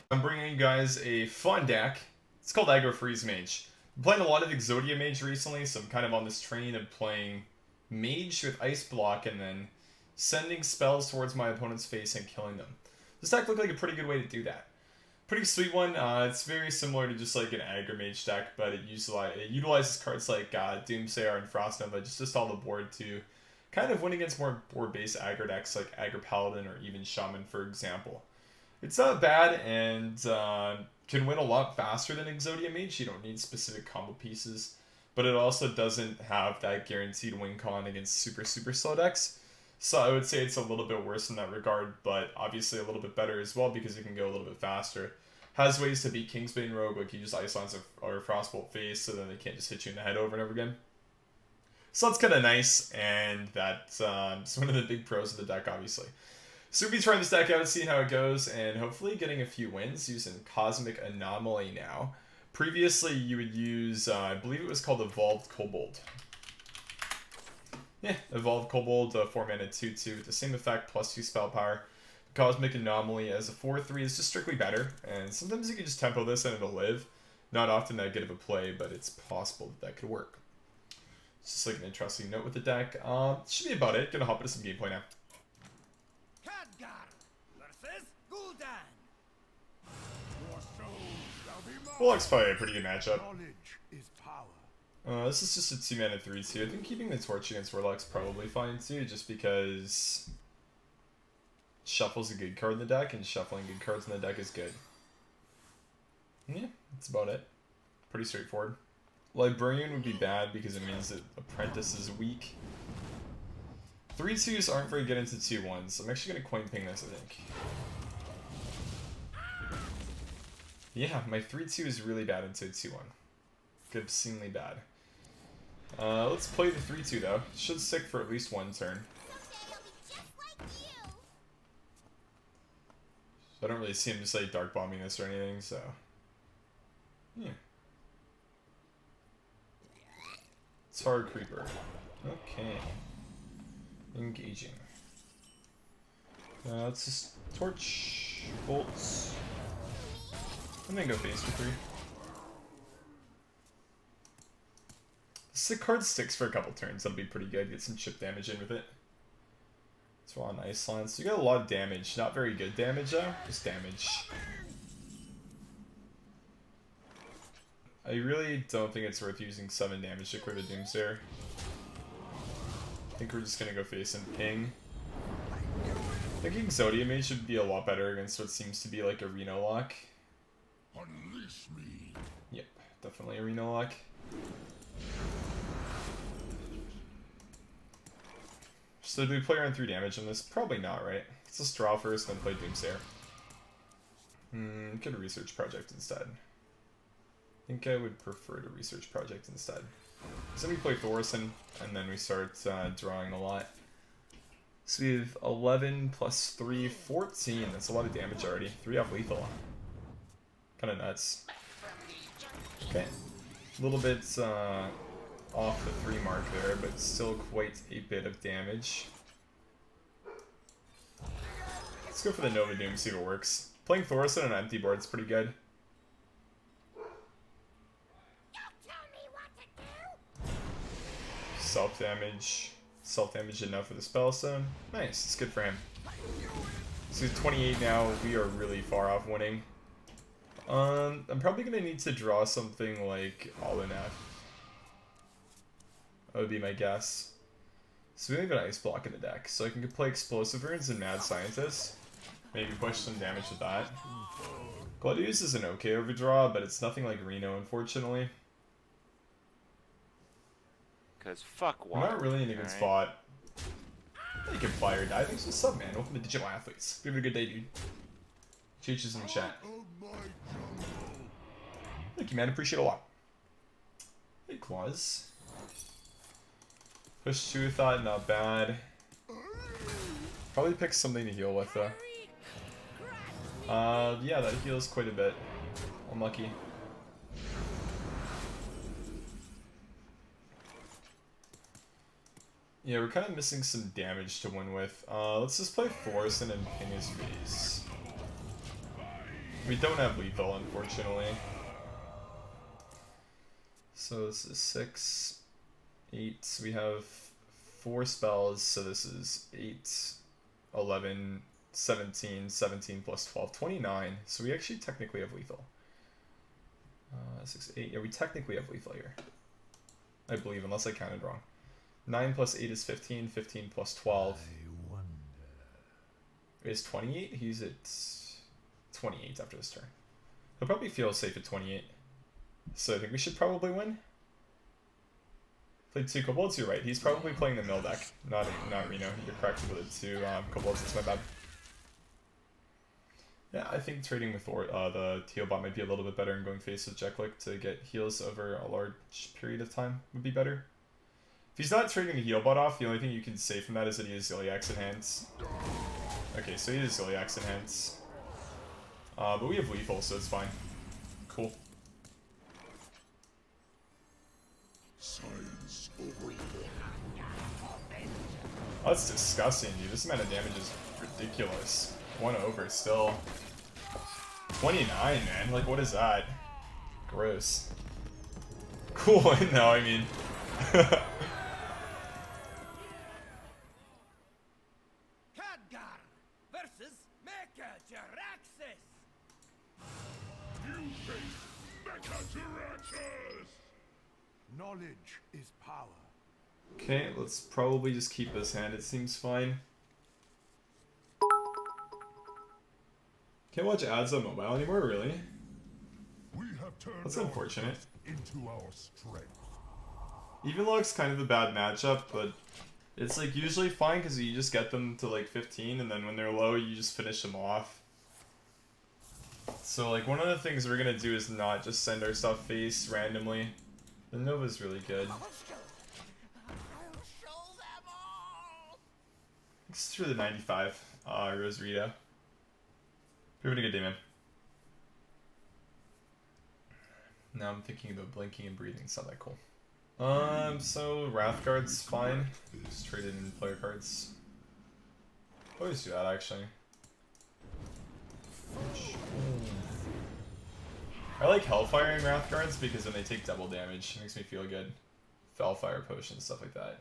I'm bringing you guys a fun deck. It's called Aggro Freeze Mage. I'm playing a lot of Exodia Mage recently, so I'm kind of on this train of playing Mage with Ice Block and then sending spells towards my opponent's face and killing them. This deck looked like a pretty good way to do that. Pretty sweet one. It's very similar to just like an Aggro Mage deck, but it utilizes cards like Doomsayer and Frostnova just to stall the board to kind of win against more board-based aggro decks like Aggro Paladin or even Shaman, for example. It's not bad and can win a lot faster than Exodia Mage. You don't need specific combo pieces, but it also doesn't have that guaranteed win con against super slow decks. So I would say it's a little bit worse in that regard, but obviously a little bit better as well because it can go a little bit faster. Has ways to beat Kingsbane Rogue, like you just Ice Lance or Frostbolt face, so then they can't just hit you in the head over and over again. So that's kind of nice, and that's one of the big pros of the deck, obviously. So we'll be trying this deck out and seeing how it goes, and hopefully getting a few wins using Cosmic Anomaly now. Previously, you would use, I believe it was called Evolved Kobold. Yeah, Evolved Kobold, 4-mana 2/2 with the same effect, plus 2 spell power. Cosmic Anomaly as a 4/3 is just strictly better, and sometimes you can just tempo this and it'll live. Not often that good of a play, but it's possible that could work. It's just like an interesting note with the deck. Should be about it. Gonna hop into some gameplay now. Warlock's probably a pretty good matchup. This is just a 2-mana 3/2. I think keeping the Torch against Warlock's probably fine too, just because Shuffle's a good card in the deck, and shuffling good cards in the deck is good. Yeah, that's about it. Pretty straightforward. Librarian would be bad because it means that Apprentice is weak. 3/2s aren't very good into 2/1s, so I'm actually going to coin ping this, I think. Yeah, my 3/2 is really bad into 2/1. Obscenely bad. Let's play the 3/2 though. Should stick for at least one turn. So I don't really see him just like dark bombing this or anything, so yeah. Tar Creeper. Okay. Engaging. Let's just torch bolts. I'm gonna go face for 3. This card sticks for a couple turns. That'll be pretty good. Get some chip damage in with it. It's on Ice Lance. You got a lot of damage. Not very good damage though. Just damage. I really don't think it's worth using 7 damage to clear the Doomsayer. I think we're just gonna go face and ping. Thinking Exodia Mage should be a lot better against what seems to be like a Reno lock. Unleash me. Yep, definitely a Reno lock. So do we play around 3 damage on this? Probably not, right? Let's just draw first, then play Doomsayer. Could a Research Project instead. I think I would prefer to Research Project instead. So then we play Thorson, and then we start drawing a lot. So we have 11 plus 3, 14. That's a lot of damage already. 3 off lethal. Kind of nuts. Okay. A little bit off the 3 mark there, but still quite a bit of damage. Let's go for the Nova Doom, see if it works. Playing Thorson on an empty board is pretty good. Self-damage. Self-damage enough for the Spellstone. Nice, it's good for him. So he's 28 now, we are really far off winning. I'm probably going to need to draw something like All in F. That would be my guess. So we have an Ice Block in the deck, so I can play Explosive Runes and Mad Scientist. Maybe push some damage with that. Gladius is an okay overdraw, but it's nothing like Reno, unfortunately. Because fuck We're water. not really in a good spot. You can fly or die. Thanks for the sub, man. Welcome to Digital Athletes. Have a good day, dude. Cheeches in the chat. Thank you, man. Appreciate it a lot. Hey, Claws. Push 2 thought, not bad. Probably pick something to heal with, though. Yeah, that heals quite a bit. Unlucky. Yeah, we're kind of missing some damage to win with. Let's just play Thorson and ping his face. We don't have lethal, unfortunately. So this is 6, 8. We have 4 spells, so this is 8, 11, 17, 17 plus 12, 29. So we actually technically have lethal. 6, 8. Yeah, we technically have lethal here. I believe, unless I counted wrong. 9 plus 8 is 15, 15 plus 12 is 28. He's at 28 after this turn. He'll probably feel safe at 28. So I think we should probably win. Played 2 kobolds, you're right. He's probably playing the mill deck, not Reno. You're correct with it, 2 kobolds, it's my bad. Yeah, I think trading with the Teal bot might be a little bit better and going face with Jeklik to get heals over a large period of time would be better. If he's not trading the heal bot off, the only thing you can say from that is that he has Ziliax in hands. Okay, so he has Ziliax in hands. But we have lethal, so it's fine. Cool. Oh, that's disgusting, dude. This amount of damage is ridiculous. 1 over still. 29, man. Like, what is that? Gross. Cool, no, I mean. Knowledge is power. Okay, let's probably just keep his hand. It seems fine. Can't watch ads on mobile anymore, really? We have turned That's unfortunate. into our strength. Evenlock's kind of a bad matchup, but it's like usually fine because you just get them to like 15 and then when they're low you just finish them off. So like one of the things we're gonna do is not just send our stuff face randomly. The Nova's really good. It's through the 95, Rosarita. You're having a good day, man. Now I'm thinking about blinking and breathing. It's not that cool. So Wrathguard's fine. Just trade it in player cards. Always do that, actually. I like Hellfiring Wrathguards because then they take double damage. It makes me feel good. Fellfire Potion, stuff like that.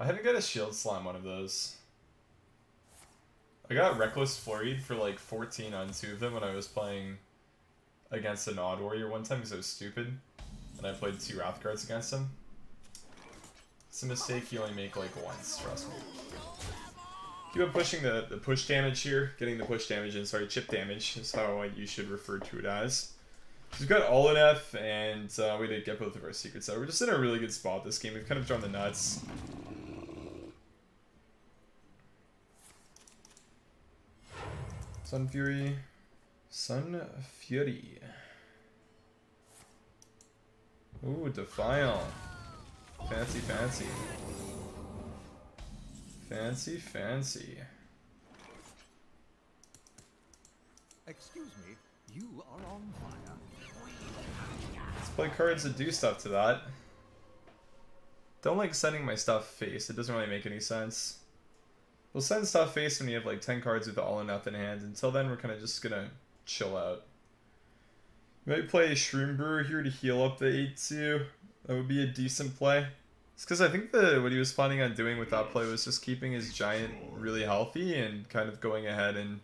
I haven't got a Shield Slam one of those. I got Reckless Flurried for like 14 on 2 of them when I was playing against an Odd Warrior one time because I was stupid. And I played 2 Wrathguards against him. It's a mistake you only make like once, trust me. Keep on pushing the push damage here. Getting the push damage in, sorry, chip damage is how you should refer to it as. So we've got Oleneth and we did get both of our secrets out. We're just in a really good spot this game. We've kind of drawn the nuts. Sun Fury. Sun Fury. Ooh, Defile. Fancy, fancy. Fancy, fancy. Excuse me, you are on fire. Let's play cards that do stuff to that. Don't like sending my stuff face. It doesn't really make any sense. We'll send stuff face when you have like 10 cards with all or nothing in hand. Until then, we're kind of just gonna chill out. You might play Shroom Brewer here to heal up the 8-2. That would be a decent play. It's because I think what he was planning on doing with that play was just keeping his giant really healthy and kind of going ahead and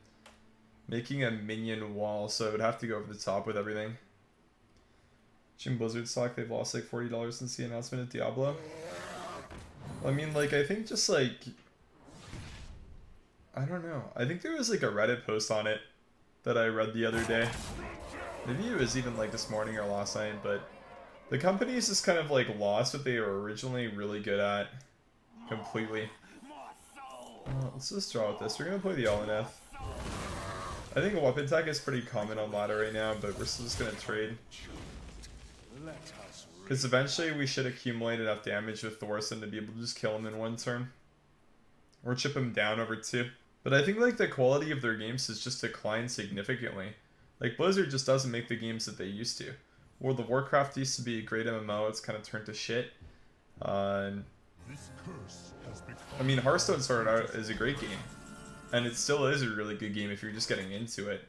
making a minion wall, so it would have to go over the top with everything. Jim Blizzard stock, they've lost like $40 since the announcement of Diablo. I mean, like, I think just like... I don't know. I think there was like a Reddit post on it that I read the other day. Maybe it was even like this morning or last night, but the company's just kind of like lost what they were originally really good at completely. Let's just draw with this. We're gonna play the Oleneth. I think a weapon tech is pretty common on ladder right now, but we're still just gonna trade. Because eventually we should accumulate enough damage with Thorson to be able to just kill him in one turn. Or chip him down over 2. But I think like the quality of their games has just declined significantly. Like Blizzard just doesn't make the games that they used to. World of Warcraft used to be a great MMO, it's kind of turned to shit. I mean, Hearthstone started out as a great game. And it still is a really good game if you're just getting into it.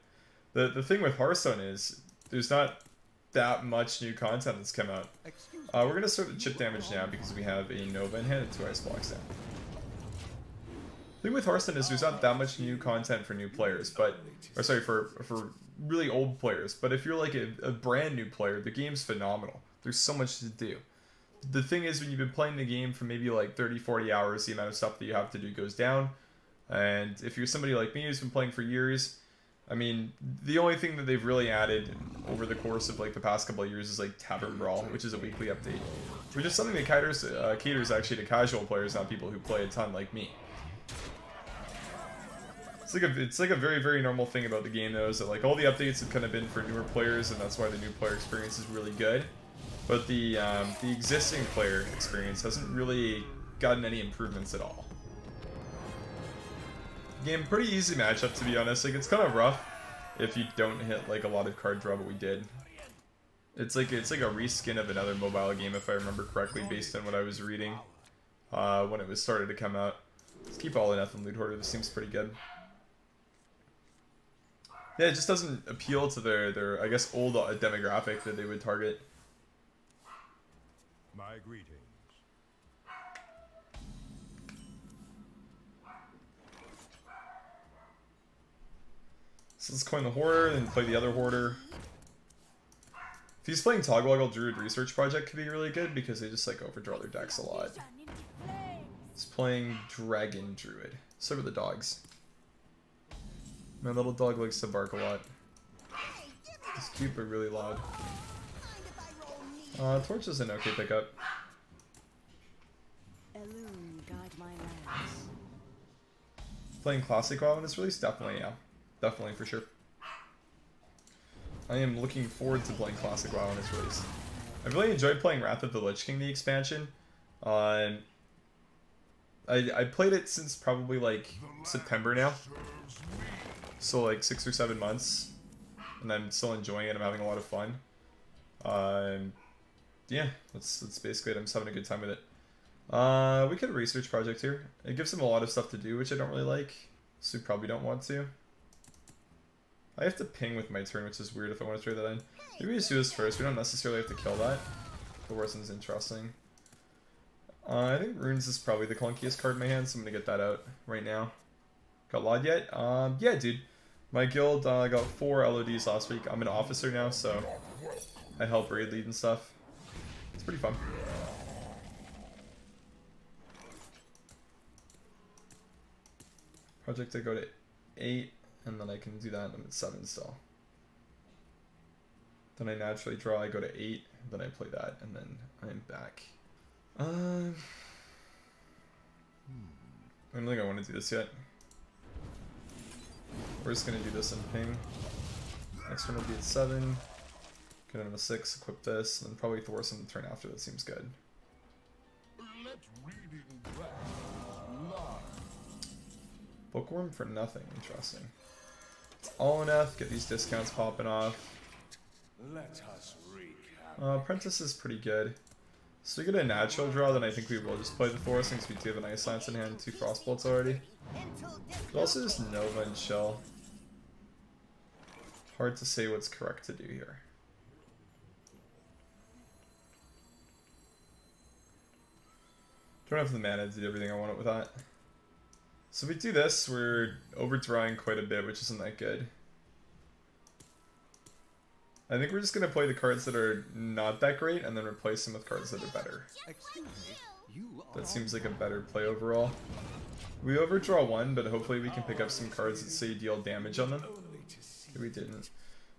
The thing with Hearthstone is there's not that much new content that's come out. Excuse me. We're gonna start the chip damage now because we have a Nova in hand and 2 ice blocks down. The thing with Hearthstone is there's not that much new content for new players, but for really old players. But if you're like a brand new player, the game's phenomenal. There's so much to do. The thing is, when you've been playing the game for maybe like 30-40 hours, the amount of stuff that you have to do goes down. And if you're somebody like me who's been playing for years, I mean, the only thing that they've really added over the course of like the past couple of years is like Tavern Brawl, which is a weekly update, which is something that caters actually to casual players, not people who play a ton like me. It's like a very, very normal thing about the game though, is that like all the updates have kind of been for newer players, and that's why the new player experience is really good. But the existing player experience hasn't really gotten any improvements at all. Game pretty easy matchup, to be honest. Like, it's kind of rough if you don't hit like a lot of card draw, but we did. It's like a reskin of another mobile game, if I remember correctly, based on what I was reading when it was started to come out. Let's keep all in nothing loot hoarder. This seems pretty good. Yeah, it just doesn't appeal to their I guess old demographic that they would target. My greetings. So let's coin the Hoarder, then play the other Hoarder. If he's playing Togwaggle, Druid Research Project could be really good because they just like overdraw their decks a lot. He's playing Dragon Druid. So are the dogs. My little dog likes to bark a lot. He's cute but really loud. Torch is an okay pickup. Playing Classic WoW when it's released? Definitely, yeah. Definitely, for sure. I am looking forward to playing Classic WoW when it's released. I really enjoyed playing Wrath of the Lich King, the expansion. I played it since probably like September now. So like 6 or 7 months. And I'm still enjoying it. I'm having a lot of fun. Yeah, that's basically it. I'm just having a good time with it. We could have a research project here. It gives them a lot of stuff to do, which I don't really like. So we probably don't want to. I have to ping with my turn, which is weird if I want to throw that in. Maybe we just do this first. We don't necessarily have to kill that. Coercion's interesting. I think Runes is probably the clunkiest card in my hand, so I'm going to get that out right now. Got LOD yet? Yeah, dude. My guild got 4 LODs last week. I'm an officer now, so I help raid lead and stuff. It's pretty fun. Project I go to 8, and then I can do that, and I'm at 7 still. Then I naturally draw, I go to 8, then I play that, and then I'm back. I don't think I want to do this yet. We're just going to do this in ping. Next one will be at 7. Get another 6, equip this, and then probably Thorson the turn after. That seems good. Let reading glass lie. Bookworm for nothing. Interesting. It's all enough. Get these discounts popping off. Let us recap. Apprentice is pretty good. So we get a natural draw, then I think we will just play the Thor since we do have an Ice Lance in hand, 2 Frostbolts already. But also just Nova and Shell. Hard to say what's correct to do here. Don't have the mana to do everything I want with that. So if we do this, we're overdrawing quite a bit, which isn't that good. I think we're just going to play the cards that are not that great and then replace them with cards that are better. Excuse me. You are That seems like a better play overall. We overdraw 1, but hopefully we can pick up some cards that say deal damage on them. Okay, we didn't.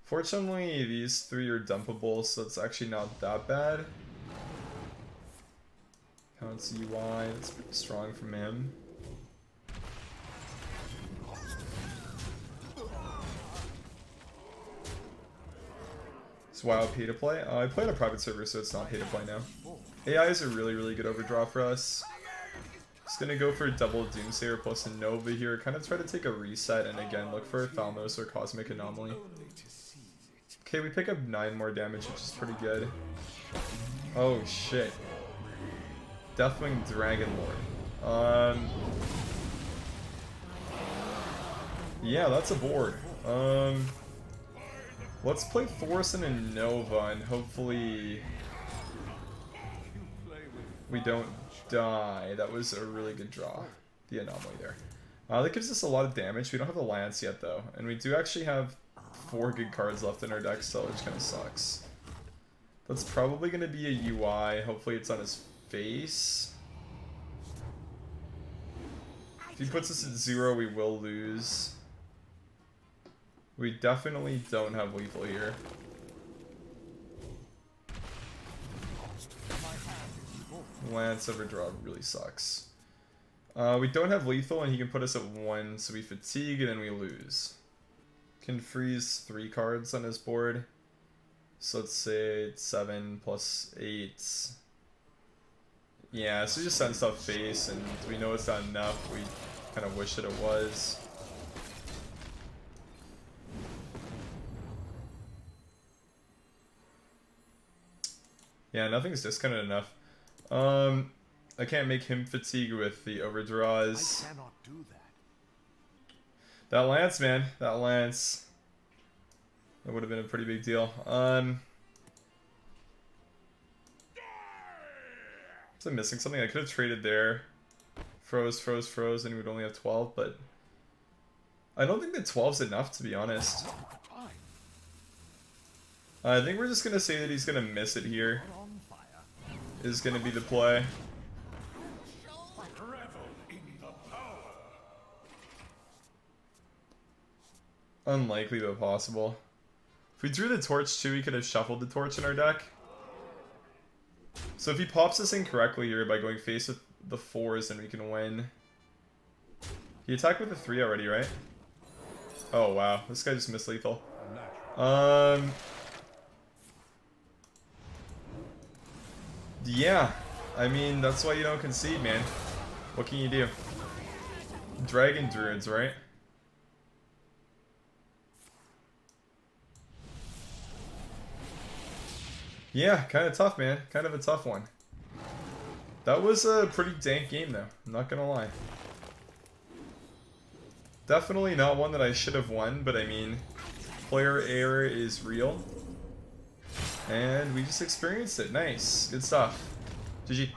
Fortunately, these 3 are dumpable, so it's actually not that bad. Pounce UI, that's pretty strong from him. It's WoW pay to play. I play on a private server, so it's not pay to play now. AI is a really, really good overdraw for us. Just gonna go for a double Doomsayer plus a Nova here. Kind of try to take a reset and again look for a Thalmos or Cosmic Anomaly. Okay, we pick up 9 more damage, which is pretty good. Oh shit. Deathwing Dragon Lord. Yeah, that's a board. Let's play Thorson and Nova, and hopefully we don't die. That was a really good draw, the anomaly there. That gives us a lot of damage. We don't have the Lance yet, though. And we do actually have 4 good cards left in our deck still, which kind of sucks. That's probably going to be a UI. Hopefully it's on his face. If he puts us at 0, we will lose. We definitely don't have lethal here. Lance Overdraw really sucks. We don't have lethal, and he can put us at 1, so we fatigue and then we lose. Can freeze 3 cards on his board. So let's say it's 7 plus 8. Yeah, so just send stuff face, and we know it's not enough. We kind of wish that it was. Yeah, nothing's discounted enough. I can't make him fatigue with the overdraws. I cannot do that. That Lance, man. That Lance. That would have been a pretty big deal. Was I missing something? I could have traded there. Froze, and we would only have 12, but I don't think that 12's enough, to be honest. I think we're just going to say that he's going to miss it here. Is going to be the play. Unlikely, but possible. If we drew the torch too, we could have shuffled the torch in our deck. So if he pops us incorrectly here by going face with the 4s, then we can win. He attacked with the 3 already, right? Oh wow, this guy just missed lethal. Yeah, I mean, that's why you don't concede, man. What can you do? Dragon Druids, right? Yeah, kind of tough, man. Kind of a tough one. That was a pretty dank game, though. I'm not gonna lie. Definitely not one that I should have won, but I mean, player error is real. And we just experienced it. Nice. Good stuff. GG.